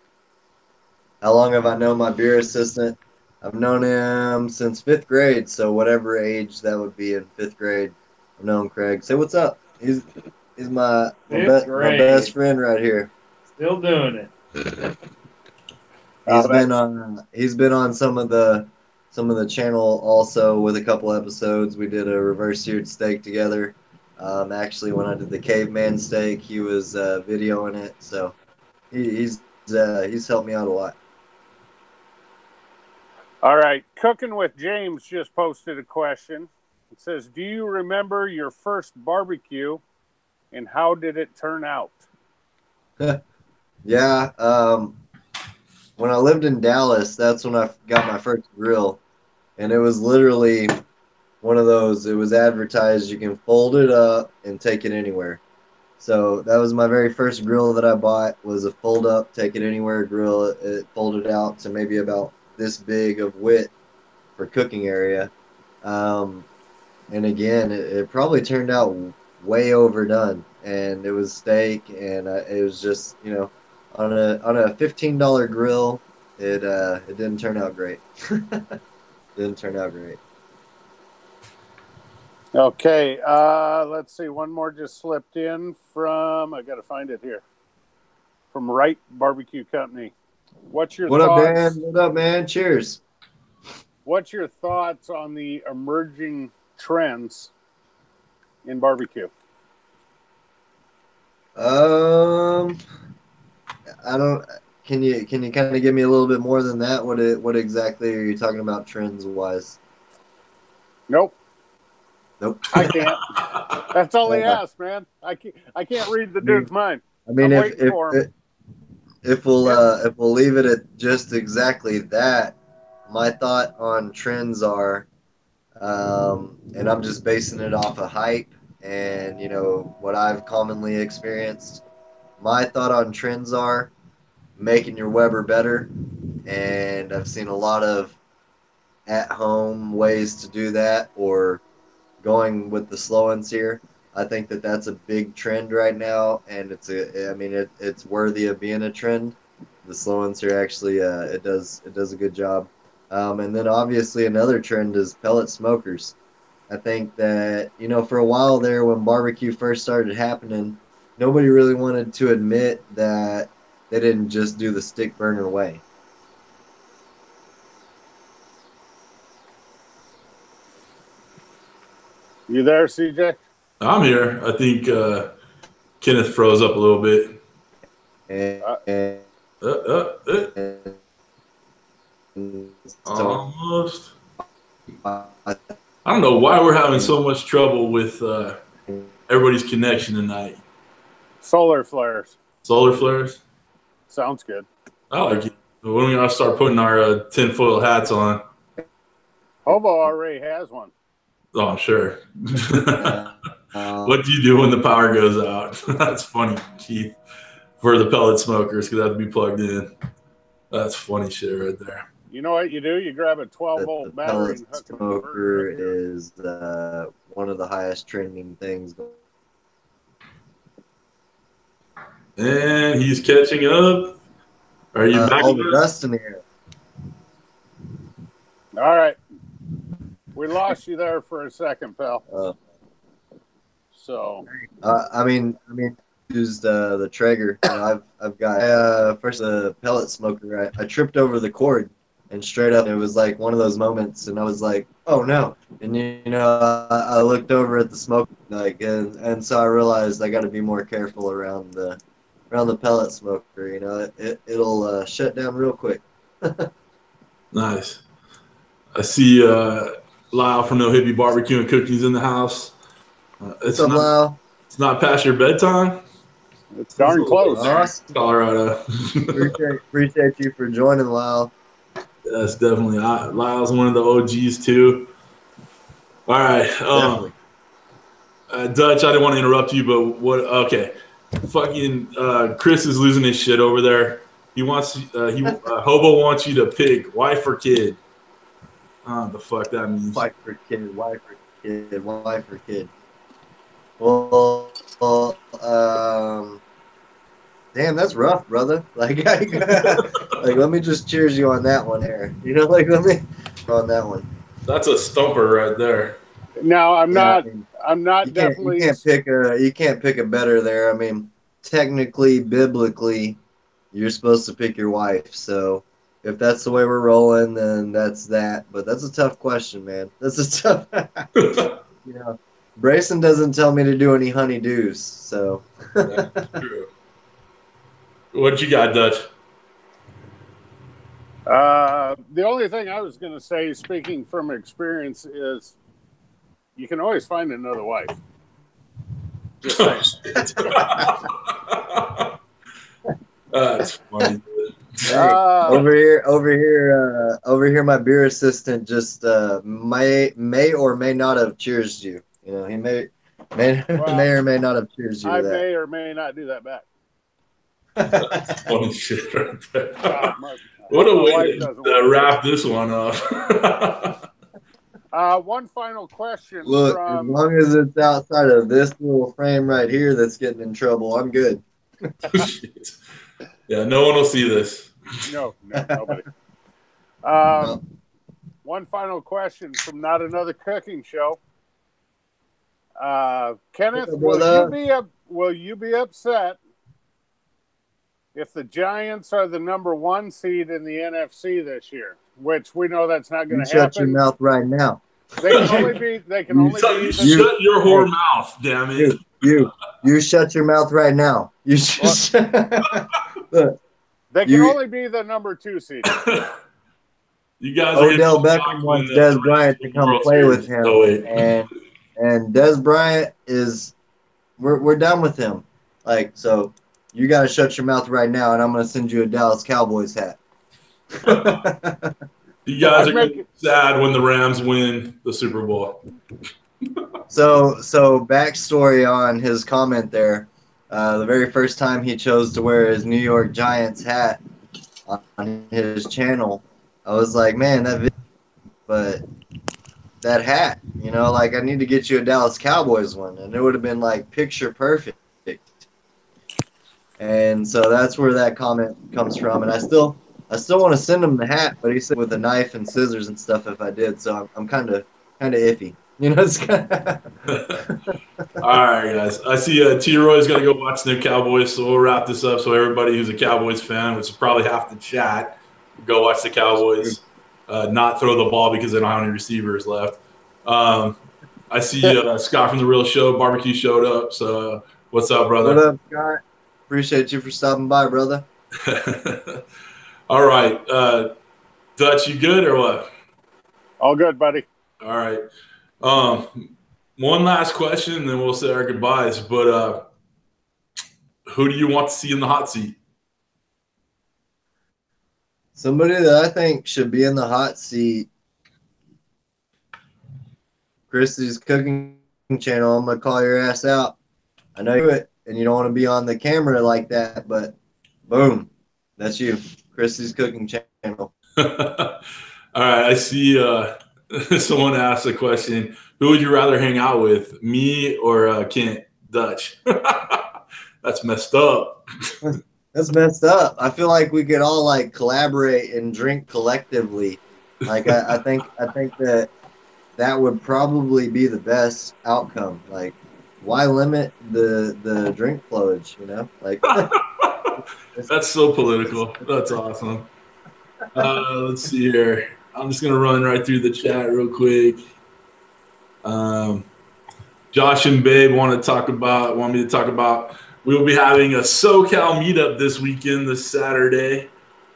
How long have I known my beer assistant? I've known him since 5th grade, so whatever age that would be in 5th grade. I've known Craig. Say what's up. He's my best friend right here. Still doing it. He's been on some of the channel also with a couple episodes. We did a reverse seared steak together. Actually, when I did the caveman steak, he was videoing it, so he's helped me out a lot. All right. Cooking with James just posted a question. It says, do you remember your first barbecue and how did it turn out? Yeah. When I lived in Dallas, that's when I got my first grill. And it was literally one of those, it was advertised, you can fold it up and take it anywhere. So that was my very first grill that I bought, was a fold up, take it anywhere grill. It folded out to maybe about this big of width for cooking area. And again, it probably turned out way overdone, and it was steak, and it was just, you know, on a $15 grill, it didn't turn out great. Didn't turn out great. Okay, let's see. One more just slipped in from, I got to find it here, from Wright Barbecue Company. What's your thoughts? Up, man? What up, man? Cheers. What's your thoughts on the emerging trends in barbecue? I don't. Can you kind of give me a little bit more than that? What exactly are you talking about trends wise? Nope. I can't. Nope. That's all he asked, man. I can't read the dude's mind. I mean, if we'll leave it at just exactly that, my thought on trends are, and I'm just basing it off of hype and, you know, what I've commonly experienced. My thought on trends are making your Weber better, and I've seen a lot of at-home ways to do that, or going with the slow and sear. I think that that's a big trend right now, and it's worthy of being a trend. The slow and sear actually it does a good job. And then obviously another trend is pellet smokers. I think that, you know, for a while there when barbecue first started happening, nobody really wanted to admit that they didn't just do the stick burner way. You there, CJ? I'm here. I think Kenneth froze up a little bit. Almost. I don't know why we're having so much trouble with everybody's connection tonight. Solar flares. Solar flares? Sounds good. I like it. When we gotta start putting our tinfoil hats on. Hobo already has one. Oh, I'm sure. What do you do when the power goes out? That's funny, Keith. For the pellet smokers, because they have to be plugged in. That's funny shit right there. You know what you do? You grab a 12-volt battery and hook smoker is one of the highest trending things. And he's catching up. Are you back? All the dust in the air. All right. We lost you there for a second, pal. So. I mean, used the Traeger. You know, I've got first a pellet smoker. I tripped over the cord, and straight up, it was like one of those moments, and I was like, "Oh no!" And you know, I looked over at the smoke, like, and so I realized I got to be more careful around the pellet smoker. You know, it'll shut down real quick. Nice. I see Lyle from No Hippie Barbecue and Cookies in the house. What's up, Lyle? It's not past your bedtime. It's darn close. Awesome. Colorado. appreciate you for joining, Lyle. That's definitely. Lyle's one of the OGs too. All right. Dutch, I didn't want to interrupt you, but what? Okay, fucking Kris is losing his shit over there. He wants Hobo wants you to pick wife or kid. The fuck that means. Wife or kid, wife or kid, wife or kid. Well, damn, that's rough, brother. Like, like, let me just cheers you on that one here. You know, like, let me on that one. That's a stumper right there. No, I'm not. I mean, I'm not you definitely. You can't pick a better there. I mean, technically, biblically, you're supposed to pick your wife. So if that's the way we're rolling, then that's that. But that's a tough question, man. That's a tough. You know, Brayson doesn't tell me to do any honeydews. So. That's true. What you got, Dutch? The only thing I was going to say, speaking from experience, is you can always find another wife. Just saying. That's funny. Over here, my beer assistant just may or may not have cheersed you. You know, he may or may not have cheersed you. I may or may not do that back. That's funny shit right there. What a way to wrap this one up. One final question. Look, as long as it's outside of this little frame right here that's getting in trouble, I'm good. Shit. Yeah, no one will see this. No, nobody. No. One final question from Not Another Cooking Show. Kenneth, will you be upset if the Giants are the #1 seed in the NFC this year? Which we know that's not going to happen. Shut your mouth right now. They can only be. Shut your whore mouth, damn it. You shut your mouth right now. You should. Look, they can only be the #2 seed. You guys. Odell Beckham wants Des Bryant to come play with him, and Des Bryant is. We're done with him. Like, so, you got to shut your mouth right now, and I'm going to send you a Dallas Cowboys hat. You guys are gonna be sad when the Rams win the Super Bowl. So backstory on his comment there. The very first time he chose to wear his New York Giants hat on his channel, I was like, man, but that hat, you know, like, I need to get you a Dallas Cowboys one, and it would have been like picture perfect. And so that's where that comment comes from, and I still want to send him the hat, but he said with a knife and scissors and stuff if I did, so I'm kind of iffy. You know, it's kind of. All right, guys. I see T-Roy's got to go watch the Cowboys, so we'll wrap this up. So everybody who's a Cowboys fan, which is probably half the chat, go watch the Cowboys. Not throw the ball because they don't have any receivers left. I see Scott from The Real Show Barbecue showed up. So what's up, brother? What up, Scott? Appreciate you for stopping by, brother. All right. Dutch, you good or what? All good, buddy. All right. One last question, and then we'll say our goodbyes. But who do you want to see in the hot seat? Somebody that I think should be in the hot seat. Chris's cooking channel. I'm gonna call your ass out. I know you do it, and you don't want to be on the camera like that, but boom, that's you. Chris's cooking channel. All right, I see someone asked a question. Who would you rather hang out with, me or Kent? Dutch? That's messed up. That's messed up. I feel like we could all like collaborate and drink collectively. Like I think that would probably be the best outcome. Like, why limit the drink flowage? You know, like. That's so political. That's awesome. Let's see here. I'm just gonna run right through the chat real quick. Josh and Babe want me to talk about. We will be having a Socal Meetup this weekend, this Saturday.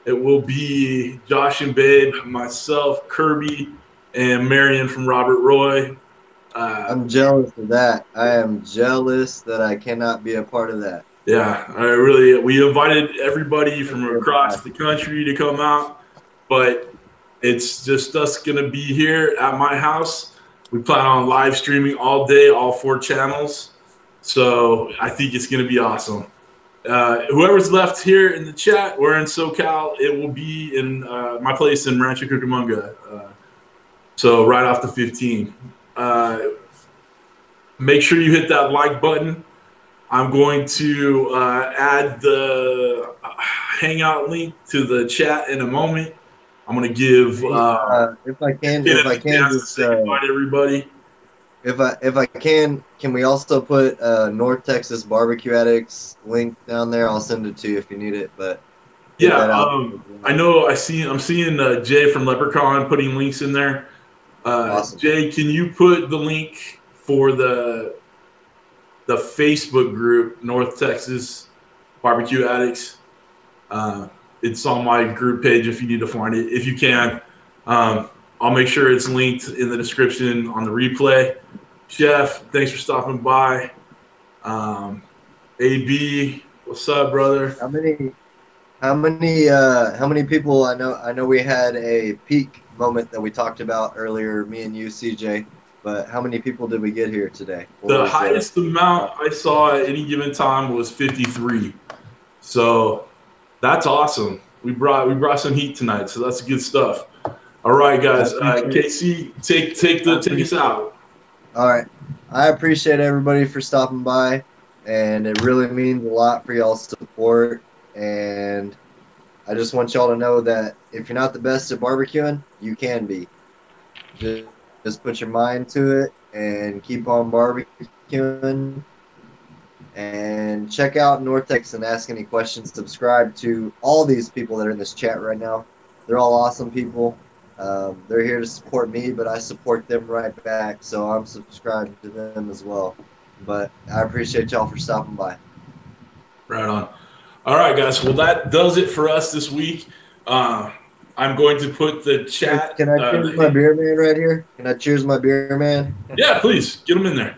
It will be Josh and Babe, myself, Kirby, and Marion from Robert Roy. I'm jealous of that. I am jealous that I cannot be a part of that. Yeah, we invited everybody from across the country to come out, but it's just us going to be here at my house. We plan on live streaming all day, all 4 channels. So I think it's going to be awesome. Whoever's left here in the chat, we're in SoCal. It will be in my place in Rancho Cucamonga. So right off the 15. Make sure you hit that like button. I'm going to add the Hangout link to the chat in a moment. I'm going to give if I can just say goodbye to everybody. If I can we also put North Texas Barbecue Addicts link down there? I'll send it to you if you need it. But yeah, I know. I'm seeing Jay from Leprechaun putting links in there. Awesome. Jay, can you put the link for the Facebook group, North Texas Barbecue Addicts? It's on my group page if you need to find it. If you can, I'll make sure it's linked in the description on the replay. Chef, thanks for stopping by. AB, what's up, brother? How many people? I know we had a peak moment that we talked about earlier, me and you, CJ. But how many people did we get here today? The highest amount I saw at any given time was 53. So that's awesome. We brought some heat tonight, so that's good stuff. All right, guys. KC, take us out. All right. I appreciate everybody for stopping by, and it really means a lot for y'all's support. And I just want y'all to know that if you're not the best at barbecuing, you can be. Just put your mind to it and keep on barbecuing. And check out North Texas and ask any questions. Subscribe to all these people that are in this chat right now. They're all awesome people. They're here to support me, but I support them right back. So I'm subscribed to them as well. But I appreciate y'all for stopping by. Right on. All right, guys. Well, that does it for us this week. I'm going to put the chat. Can I cheers my beer man right here? Can I cheers my beer man? Yeah, please. Get him in there.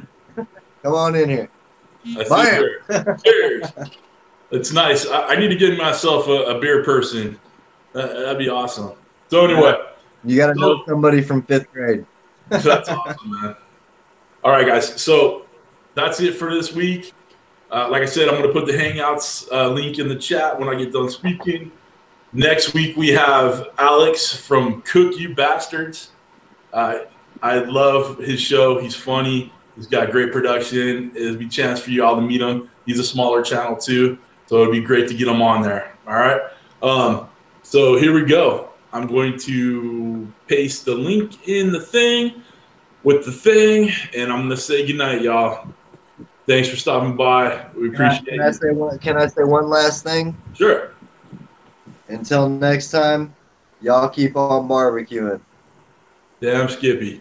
Come on in here. Bye. Cheers. It's nice. I need to get myself a beer person. That'd be awesome. So anyway. You got to know somebody from 5th grade. That's awesome, man. All right, guys. So that's it for this week. Like I said, I'm going to put the Hangouts link in the chat when I get done speaking. Next week, we have Alex from Cook You Bastards. I love his show. He's funny. He's got great production. It'll be a chance for you all to meet him. He's a smaller channel, too. So it'd be great to get him on there. All right. So here we go. I'm going to paste the link in the thing with the thing, and I'm going to say goodnight, y'all. Thanks for stopping by. We appreciate it. Can I say one last thing? Sure. Until next time, y'all keep on barbecuing. Damn Skippy.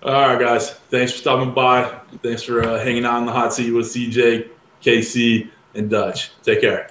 All right, guys. Thanks for stopping by. Thanks for hanging out in the hot seat with CJ, KC, and Dutch. Take care.